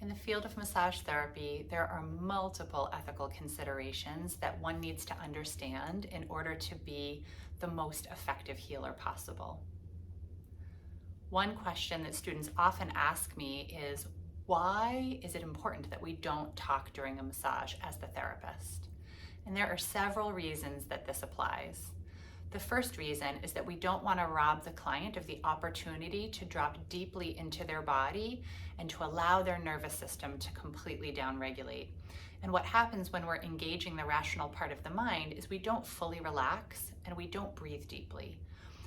In the field of massage therapy, there are multiple ethical considerations that one needs to understand in order to be the most effective healer possible. One question that students often ask me is, why is it important that we don't talk during a massage as the therapist? And there are several reasons that this applies. The first reason is that we don't want to rob the client of the opportunity to drop deeply into their body and to allow their nervous system to completely downregulate. And what happens when we're engaging the rational part of the mind is we don't fully relax and we don't breathe deeply.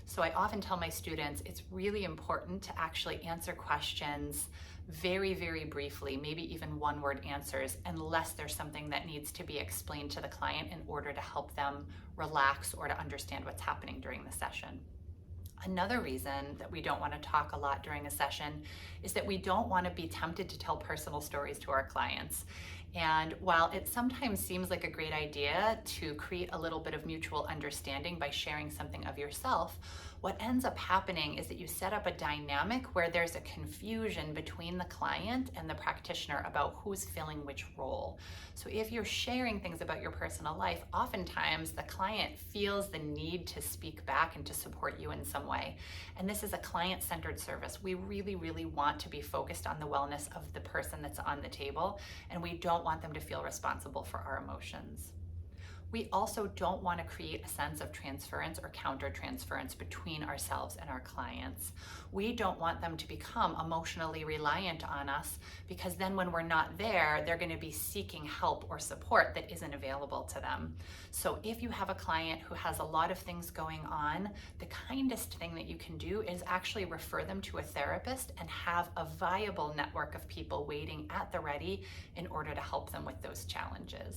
So I often tell my students it's really important to actually answer questions very, very briefly, maybe even one-word answers, unless there's something that needs to be explained to the client in order to help them relax or to understand what's happening during the session. Another reason that we don't want to talk a lot during a session is that we don't want to be tempted to tell personal stories to our clients. And while it sometimes seems like a great idea to create a little bit of mutual understanding by sharing something of yourself, what ends up happening is that you set up a dynamic where there's a confusion between the client and the practitioner about who's filling which role. So if you're sharing things about your personal life, oftentimes the client feels the need to speak back and to support you in some way. And this is a client-centered service. We really, really want to be focused on the wellness of the person that's on the table, and we don't want them to feel responsible for our emotions. We also don't want to create a sense of transference or counter-transference between ourselves and our clients. We don't want them to become emotionally reliant on us, because then when we're not there, they're going to be seeking help or support that isn't available to them. So if you have a client who has a lot of things going on, the kindest thing that you can do is actually refer them to a therapist and have a viable network of people waiting at the ready in order to help them with those challenges.